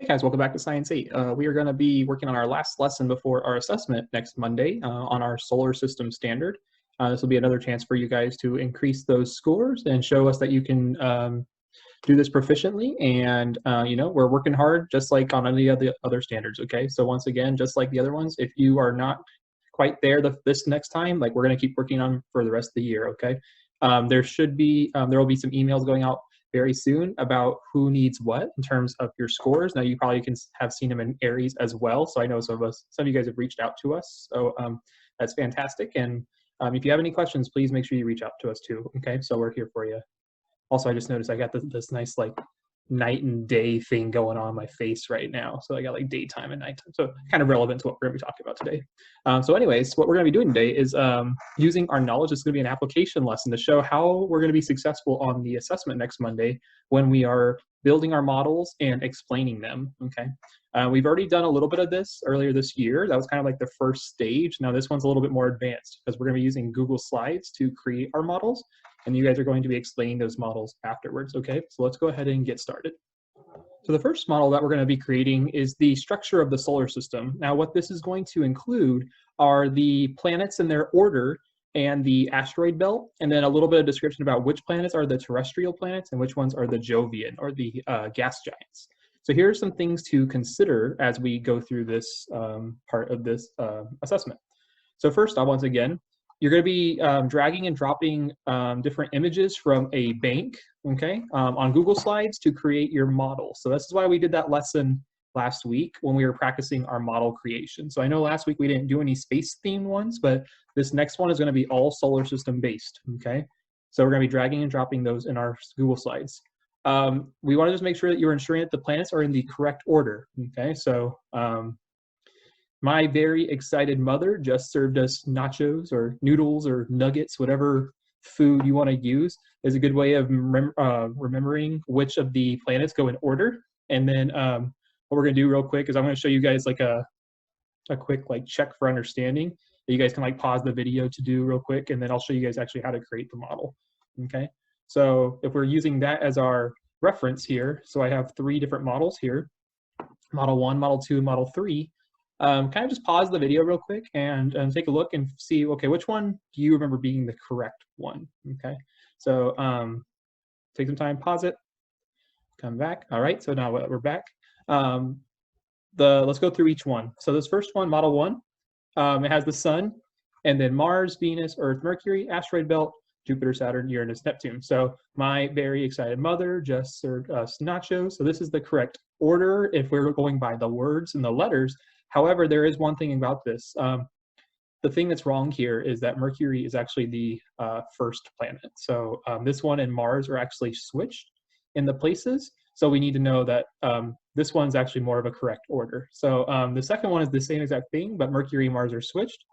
Hey guys, welcome back to Science 8. We are going to be working on our last lesson before our assessment next Monday on our solar system standard. This will be another chance for you guys to increase those scores and show us that you can do this proficiently. And, we're working hard just like on any of the other standards, okay? So once again, just like the other ones, if you are not quite there this next time, like we're going to keep working on for the rest of the year, okay? There will be some emails going out very soon about who needs what in terms of your scores. Now you probably can have seen them in Aries as well. So I know some of you guys have reached out to us. So that's fantastic. And if you have any questions, please make sure you reach out to us too. Okay, so we're here for you. Also, I just noticed I got this nice like night and day thing going on my face right now. So I got like daytime and nighttime. So kind of relevant to what we're going to be talking about today. So anyways, what we're going to be doing today is using our knowledge. It's going to be an application lesson to show how we're going to be successful on the assessment next Monday when we are building our models and explaining them, okay? We've already done a little bit of this earlier this year. That was kind of like the first stage. Now this one's a little bit more advanced because we're going to be using Google Slides to create our models, and you guys are going to be explaining those models afterwards, okay? So let's go ahead and get started. So the first model that we're going to be creating is the structure of the solar system. Now what this is going to include are the planets in their order and the asteroid belt, and then a little bit of description about which planets are the terrestrial planets and which ones are the Jovian or the gas giants. So here are some things to consider as we go through this part of this assessment. So first off, once again, you're going to be dragging and dropping different images from a bank, okay, on Google Slides to create your model. So this is why we did that lesson last week when we were practicing our model creation. So I know last week we didn't do any space-themed ones, but this next one is going to be all solar system based, okay? So we're going to be dragging and dropping those in our Google Slides. We want to just make sure that you're ensuring that the planets are in the correct order, okay? So my very excited mother just served us nachos or noodles or nuggets, whatever food you want to use is a good way of remembering which of the planets go in order. And then what we're going to do real quick is I'm going to show you guys like a quick like check for understanding that you guys can like pause the video to do real quick, and then I'll show you guys actually how to create the model. Okay, so if we're using that as our reference here, so I have 3 different models here, model 1, model 2, model 3. Kind of just pause the video real quick and take a look and see, okay, which one do you remember being the correct one? Okay, so take some time, pause it, come back. All right, so now we're back. Let's go through each one. So this first one, model 1, it has the sun, and then Mars, Venus, Earth, Mercury, asteroid belt, Jupiter, Saturn, Uranus, Neptune. So my very excited mother just served us nachos. So this is the correct order if we're going by the words and the letters. However, there is one thing about this. The thing that's wrong here is that Mercury is actually the first planet. So this one and Mars are actually switched in the places. So we need to know that this one's actually more of a correct order. So the second one is the same exact thing, but Mercury and Mars are switched.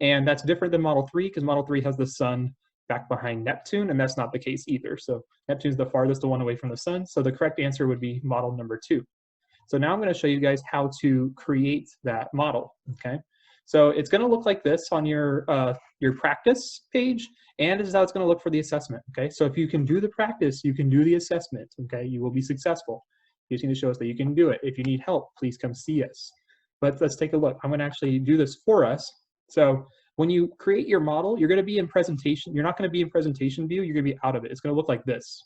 And that's different than Model 3 because Model 3 has the sun back behind Neptune, and that's not the case either. So Neptune's the farthest one away from the sun. So the correct answer would be model number 2. So now I'm going to show you guys how to create that model, okay? So it's going to look like this on your practice page, and this is how it's going to look for the assessment, okay? So if you can do the practice, you can do the assessment, okay? You will be successful. You just need to show us that you can do it. If you need help, please come see us. But let's take a look. I'm going to actually do this for us. So when you create your model, you're going to be in presentation. You're not going to be in presentation view. You're going to be out of it. It's going to look like this.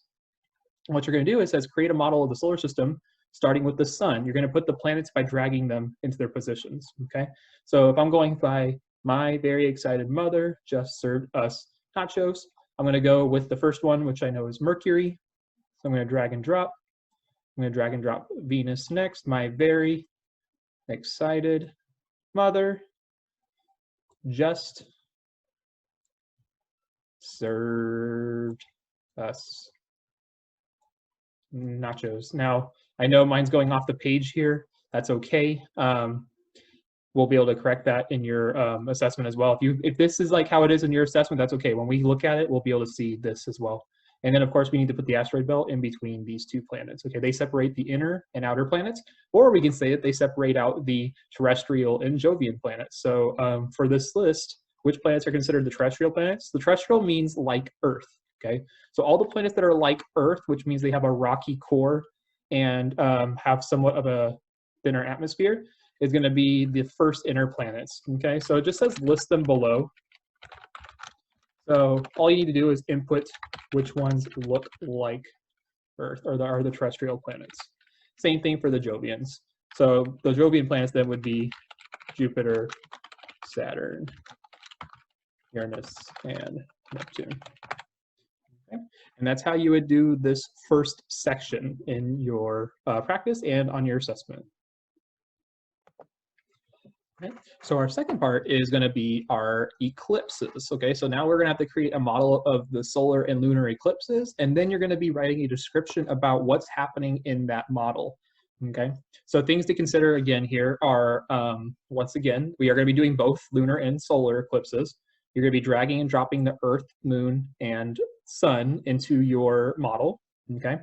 And what you're going to do is it says create a model of the solar system starting with the sun. You're going to put the planets by dragging them into their positions, okay? So if I'm going by my very excited mother just served us nachos, I'm going to go with the first one, which I know is Mercury. So I'm going to drag and drop. I'm going to drag and drop Venus next. My very excited mother just served us nachos. Now, I know mine's going off the page here. That's okay. We'll be able to correct that in your assessment as well. If this is like how it is in your assessment, that's okay. When we look at it, we'll be able to see this as well. And then, of course, we need to put the asteroid belt in between these 2 planets. Okay, they separate the inner and outer planets, or we can say that they separate out the terrestrial and Jovian planets. So for this list, which planets are considered the terrestrial planets? The terrestrial means like Earth, okay? So all the planets that are like Earth, which means they have a rocky core and have somewhat of a thinner atmosphere is going to be the first inner planets. Okay, so it just says list them below. So all you need to do is input which ones look like Earth, or are the terrestrial planets. Same thing for the Jovians. So the Jovian planets then would be Jupiter, Saturn, Uranus, and Neptune. Okay. And that's how you would do this first section in your practice and on your assessment. Okay. So our second part is going to be our eclipses. Okay, so now we're going to have to create a model of the solar and lunar eclipses, and then you're going to be writing a description about what's happening in that model. Okay, so things to consider again here are, once again, we are going to be doing both lunar and solar eclipses. You're going to be dragging and dropping the Earth, Moon, and Sun into your model. Okay,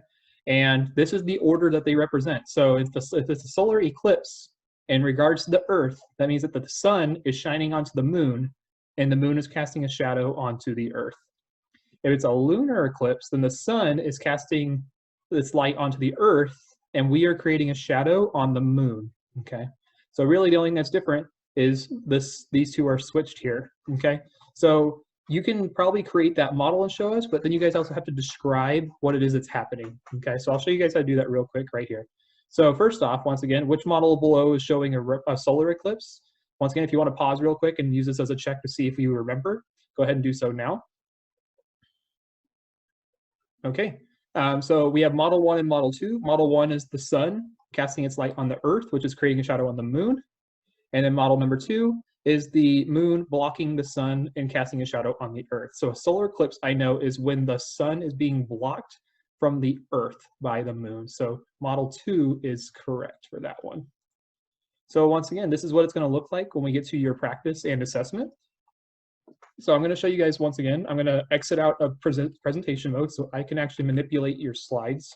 and this is the order that they represent. So if it's a solar eclipse, in regards to the Earth, that means that the Sun is shining onto the Moon, and the Moon is casting a shadow onto the Earth. If it's a lunar eclipse, then the Sun is casting its light onto the Earth, and we are creating a shadow on the Moon. Okay, so really the only thing that's different is these two are switched here. Okay, so you can probably create that model and show us, but then you guys also have to describe what it is that's happening. Okay, so I'll show you guys how to do that real quick right here. So first off, once again, which model below is showing a solar eclipse? Once again, if you want to pause real quick and use this as a check to see if you remember, go ahead and do so now. Okay, so we have model 1 and model 2. Model 1 is the Sun casting its light on the Earth, which is creating a shadow on the Moon. And then model number 2 is the Moon blocking the Sun and casting a shadow on the Earth. So a solar eclipse, I know, is when the Sun is being blocked from the Earth by the Moon. So model 2 is correct for that one. So once again, this is what it's going to look like when we get to your practice and assessment. So I'm going to show you guys once again. I'm going to exit out of presentation mode so I can actually manipulate your slides.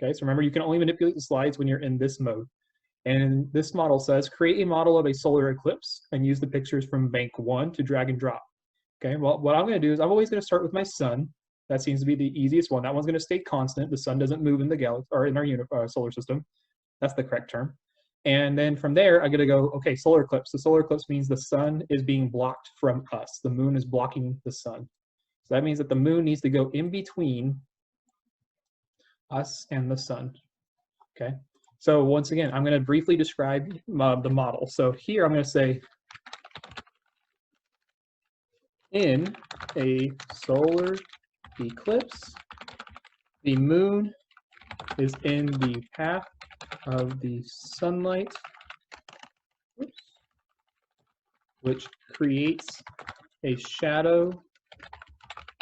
Okay, so remember, you can only manipulate the slides when you're in this mode. And this model says, create a model of a solar eclipse and use the pictures from bank 1 to drag and drop. Okay, well, what I'm going to do is I'm always going to start with my Sun. That seems to be the easiest one. That one's going to stay constant. The Sun doesn't move in the galaxy or in our solar system. That's the correct term. And then from there, I'm going to go, okay, solar eclipse. The solar eclipse means the Sun is being blocked from us. The Moon is blocking the Sun. So that means that the Moon needs to go in between us and the Sun. Okay. So once again, I'm going to briefly describe the model. So here I'm going to say, in a solar eclipse, the Moon is in the path of the sunlight, which creates a shadow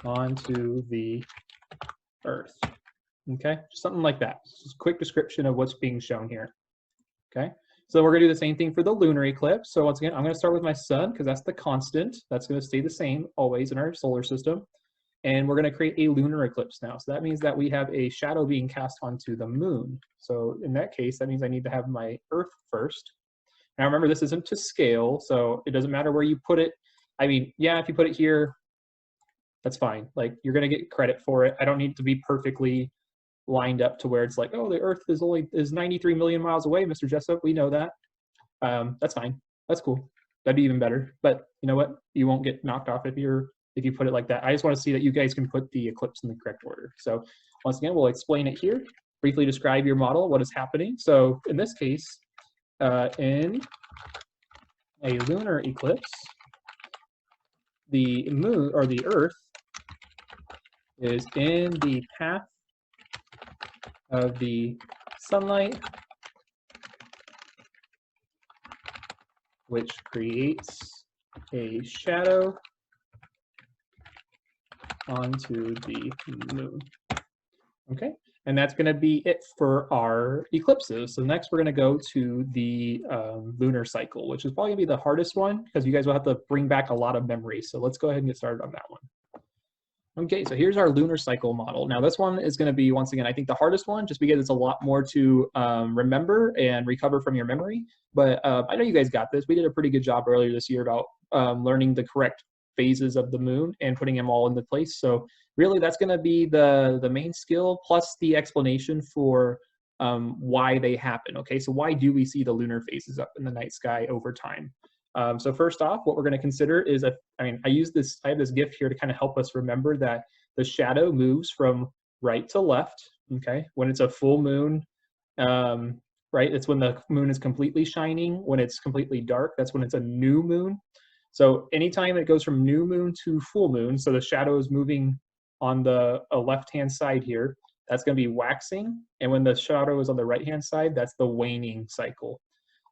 onto the Earth. Okay, something like that. Just a quick description of what's being shown here. Okay, so we're gonna do the same thing for the lunar eclipse. So once again, I'm gonna start with my Sun because that's the constant. That's gonna stay the same always in our solar system. And we're gonna create a lunar eclipse now. So that means that we have a shadow being cast onto the Moon. So in that case, that means I need to have my Earth first. Now remember, this isn't to scale, so it doesn't matter where you put it. I mean, yeah, if you put it here, that's fine. Like, you're gonna get credit for it. I don't need it to be perfectly lined up to where it's like, oh, the Earth is 93 million miles away, Mr. Jessup. We know that. That's fine. That's cool. That'd be even better. But you know what? You won't get knocked off if you put it like that. I just want to see that you guys can put the eclipse in the correct order. So once again, we'll explain it here. Briefly describe your model, what is happening. So in this case, in a lunar eclipse, the Moon or the Earth is in the path of the sunlight, which creates a shadow onto the Moon. Okay, and that's going to be it for our eclipses. So next we're going to go to the lunar cycle, which is probably going to be the hardest one because you guys will have to bring back a lot of memories. So let's go ahead and get started on that one. Okay, so here's our lunar cycle model. Now this one is going to be, once again, I think the hardest one, just because it's a lot more to remember and recover from your memory. But I know you guys got this. We did a pretty good job earlier this year about learning the correct phases of the Moon and putting them all into place. So really that's going to be the main skill, plus the explanation for why they happen. Okay, so why do we see the lunar phases up in the night sky over time? So first off, what we're going to consider is I have this GIF here to kind of help us remember that the shadow moves from right to left. Okay, when it's a full moon, right, it's when the moon is completely shining. When it's completely dark, that's when it's a new moon. So anytime it goes from new moon to full moon, so the shadow is moving on the left-hand side here, that's going to be waxing. And when the shadow is on the right-hand side, that's the waning cycle.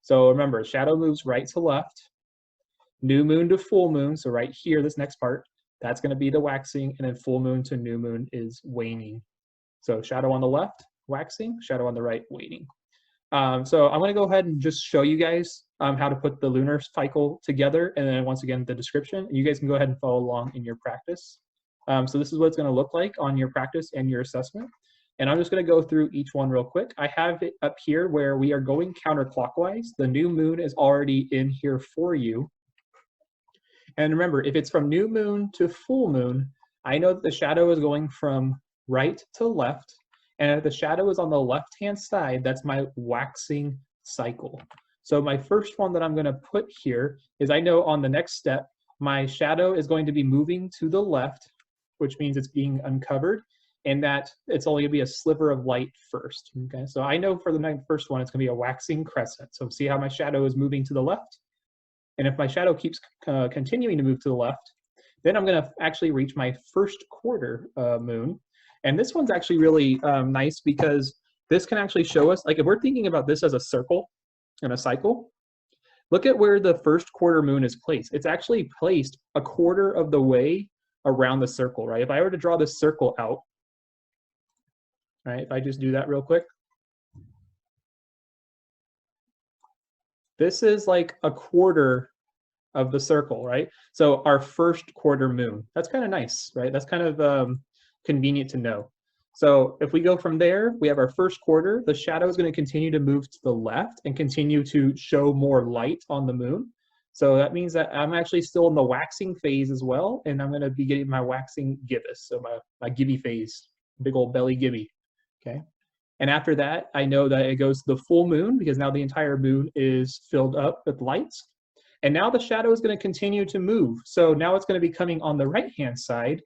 So remember, shadow moves right to left, new moon to full moon. So right here, this next part, that's going to be the waxing, and then full moon to new moon is waning. So shadow on the left, waxing, shadow on the right, waning. So I'm going to go ahead and just show you guys how to put the lunar cycle together, and then once again, the description. You guys can go ahead and follow along in your practice. So this is what it's going to look like on your practice and your assessment. And I'm just going to go through each one real quick. I have it up here where we are going counterclockwise. The new moon is already in here for you. And remember, if it's from new moon to full moon, I know that the shadow is going from right to left. And if the shadow is on the left-hand side, that's my waxing cycle. So my first one that I'm going to put here is I know on the next step, my shadow is going to be moving to the left, which means it's being uncovered, and that it's only going to be a sliver of light first. Okay, so I know for the first one, it's going to be a waxing crescent. So see how my shadow is moving to the left? And if my shadow keeps continuing to move to the left, then I'm going to actually reach my first quarter moon. And this one's actually really nice because this can actually show us, like if we're thinking about this as a circle and a cycle, look at where the first quarter moon is placed. It's actually placed a quarter of the way around the circle, right? If I were to draw this circle out, right, if I just do that real quick, this is like a quarter of the circle, right? So our first quarter moon, that's kind of nice, right? That's kind of convenient to know. So if we go from there, we have our first quarter. The shadow is going to continue to move to the left and continue to show more light on the moon. So that means that I'm actually still in the waxing phase as well, and I'm going to be getting my waxing gibbous, so my gibby phase, big old belly gibby, okay? And after that, I know that it goes to the full moon because now the entire moon is filled up with lights. And now the shadow is going to continue to move. So now it's going to be coming on the right-hand side.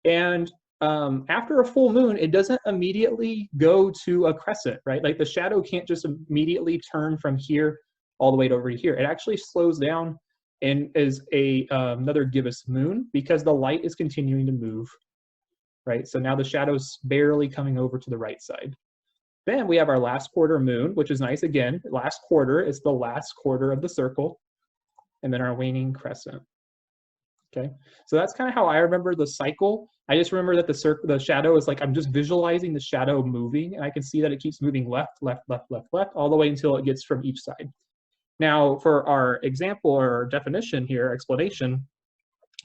And after a full moon, it doesn't immediately go to a crescent, right? Like the shadow can't just immediately turn from here all the way over to here. It actually slows down and is another gibbous moon because the light is continuing to move, right? So now the shadow's barely coming over to the right side. Then we have our last quarter moon, which is nice. Again, last quarter is the last quarter of the circle, and then our waning crescent. Okay, so that's kind of how I remember the cycle. I just remember that the shadow is like, I'm just visualizing the shadow moving, and I can see that it keeps moving left, left, left, left, left, all the way until it gets from each side. Now, for our example or definition here, explanation,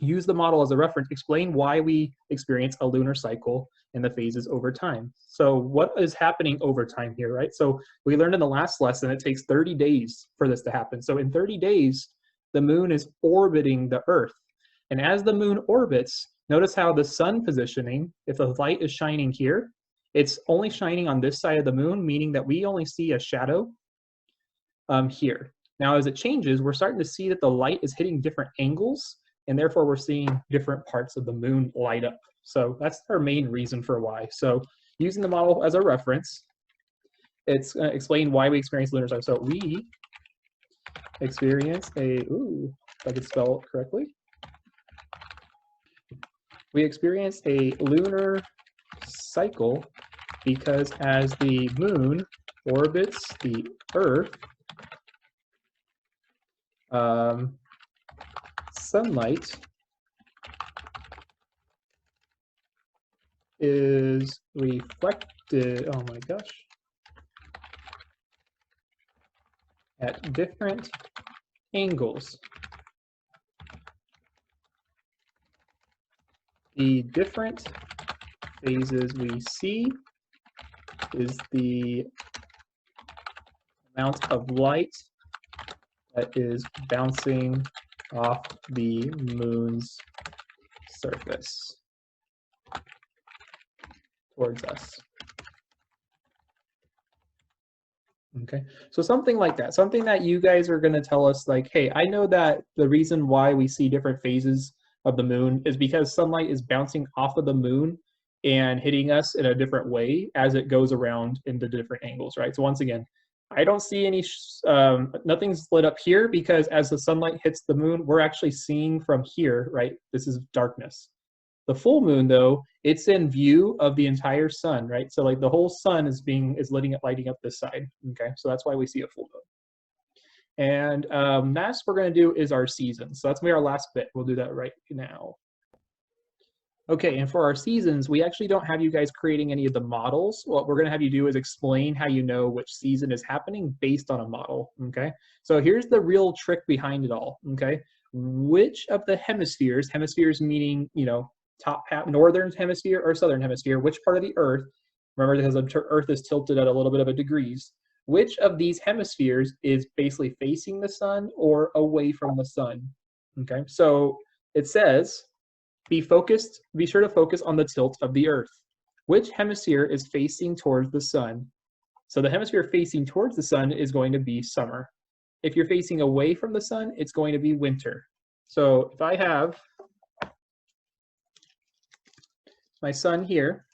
use the model as a reference, explain why we experience a lunar cycle and the phases over time. So what is happening over time here, right? So we learned in the last lesson, it takes 30 days for this to happen. So in 30 days, the moon is orbiting the Earth. And as the moon orbits, notice how the sun positioning, if the light is shining here, it's only shining on this side of the moon, meaning that we only see a shadow here. Now, as it changes, we're starting to see that the light is hitting different angles, and therefore we're seeing different parts of the moon light up. So that's our main reason for why. So using the model as a reference, it's going to explain why we experience lunar cycle. So we experience a, ooh, if I could spell it correctly. We experience a lunar cycle because as the moon orbits the Earth, sunlight is reflected, oh my gosh, at different angles. The different phases we see is the amount of light that is bouncing off the moon's surface towards us. Okay, so something like that, something that you guys are going to tell us like, hey, I know that the reason why we see different phases of the moon is because sunlight is bouncing off of the moon and hitting us in a different way as it goes around into different angles, right? So once again, I don't see any, nothing's lit up here because as the sunlight hits the moon, we're actually seeing from here, right? This is darkness. The full moon, though, it's in view of the entire sun, right? So like the whole sun is lighting up this side. Okay, so that's why we see a full moon. And last we're going to do is our seasons. So that's gonna be our last bit. We'll do that right now. Okay, and for our seasons, we actually don't have you guys creating any of the models. What we're going to have you do is explain how you know which season is happening based on a model. Okay, so here's the real trick behind it all. Okay, which of the hemispheres meaning, you know, top half, northern hemisphere or southern hemisphere, which part of the Earth, remember because the Earth is tilted at a little bit of a degrees, which of these hemispheres is basically facing the sun or away from the sun? Okay, so it says, be sure to focus on the tilt of the Earth. Which hemisphere is facing towards the sun? So the hemisphere facing towards the sun is going to be summer. If you're facing away from the sun, it's going to be winter. So if I have my sun here,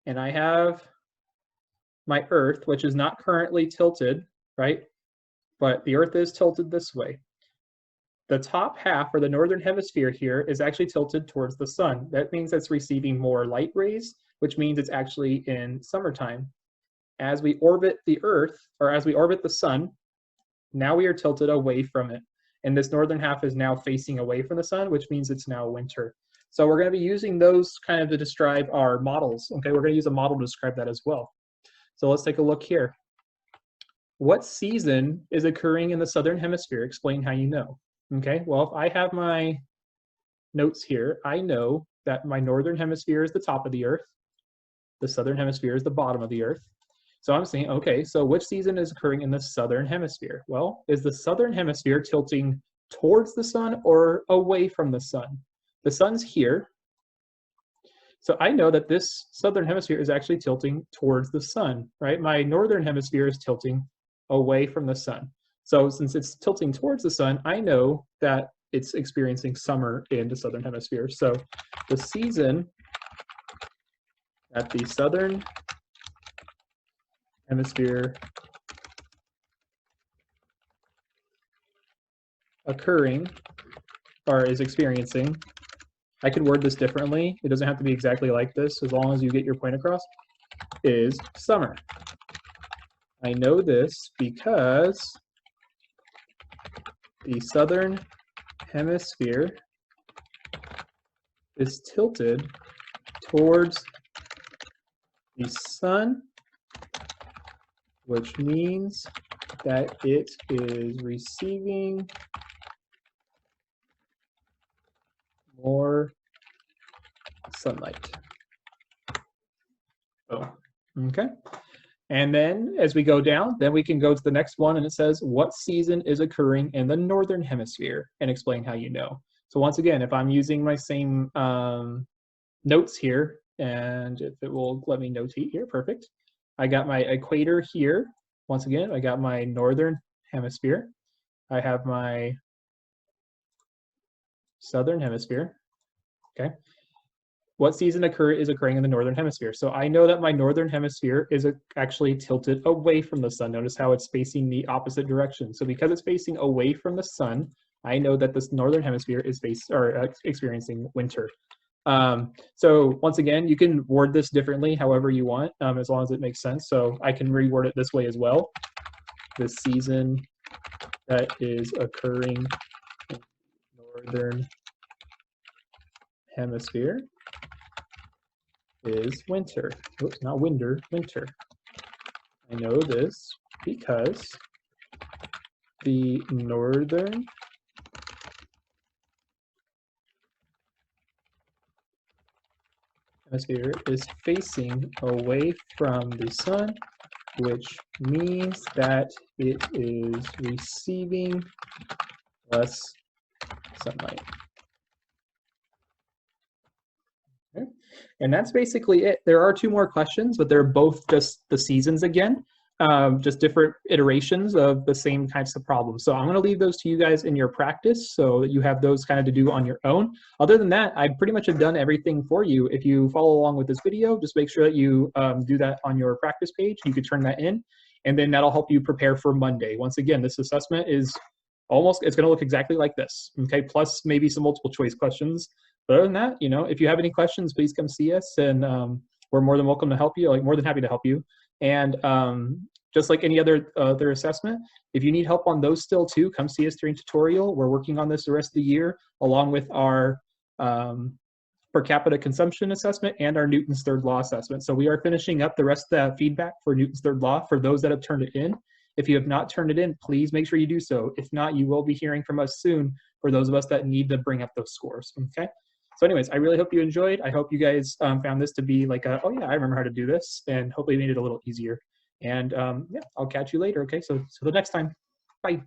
and I have my Earth, which is not currently tilted, right? But the Earth is tilted this way. The top half, or the northern hemisphere here, is actually tilted towards the sun. That means it's receiving more light rays, which means it's actually in summertime. As we orbit the Earth, or as we orbit the sun, now we are tilted away from it. And this northern half is now facing away from the sun, which means it's now winter. So we're going to be using those kind of to describe our models. Okay, we're going to use a model to describe that as well. So let's take a look here. What season is occurring in the southern hemisphere? Explain how you know. Okay, well, if I have my notes here, I know that my northern hemisphere is the top of the Earth. The southern hemisphere is the bottom of the Earth. So I'm saying, okay, so which season is occurring in the southern hemisphere? Well, is the southern hemisphere tilting towards the sun or away from the sun? The sun's here. So I know that this southern hemisphere is actually tilting towards the sun, right? My northern hemisphere is tilting away from the sun. So since it's tilting towards the sun, I know that it's experiencing summer in the southern hemisphere. So the season that the southern hemisphere occurring or is experiencing, I could word this differently. It doesn't have to be exactly like this, as long as you get your point across, is summer. I know this because the southern hemisphere is tilted towards the sun, which means that it is receiving more sunlight. Oh, okay. And then as we go down, then we can go to the next one, and it says, what season is occurring in the northern hemisphere? And explain how you know. So once again, if I'm using my same notes here, and if it will let me notate here, perfect. I got my equator here. Once again, I got my northern hemisphere. I have my southern hemisphere. Okay. What season is occurring in the northern hemisphere? So I know that my northern hemisphere is actually tilted away from the sun. Notice how it's facing the opposite direction. So because it's facing away from the sun, I know that this northern hemisphere is experiencing winter. So once again, you can word this differently however you want, as long as it makes sense. So I can reword it this way as well. The season that is occurring in the northern hemisphere is winter. Oops, not winter, winter. I know this because the northern hemisphere is facing away from the sun, which means that it is receiving less sunlight. Okay. And that's basically it. There are two more questions, but they're both just the seasons again. just different iterations of the same types of problems. So I'm going to leave those to you guys in your practice so that you have those kind of to do on your own. Other than that, I pretty much have done everything for you. If you follow along with this video, just make sure that you do that on your practice page. You could turn that in, and then that'll help you prepare for Monday. Once again, this assessment is it's going to look exactly like this, okay? Plus maybe some multiple choice questions. But other than that, you know, if you have any questions, please come see us, and we're more than welcome to help you, like more than happy to help you. And just like any other assessment, if you need help on those still too, come see us during tutorial. We're working on this the rest of the year, along with our per capita consumption assessment and our Newton's third law assessment. So we are finishing up the rest of the feedback for Newton's third law for those that have turned it in. If you have not turned it in, please make sure you do so. If not, you will be hearing from us soon for those of us that need to bring up those scores, okay? So anyways, I really hope you enjoyed. I hope you guys found this to be like oh yeah, I remember how to do this, and hopefully made it a little easier. And yeah, I'll catch you later, okay? So the next time, bye.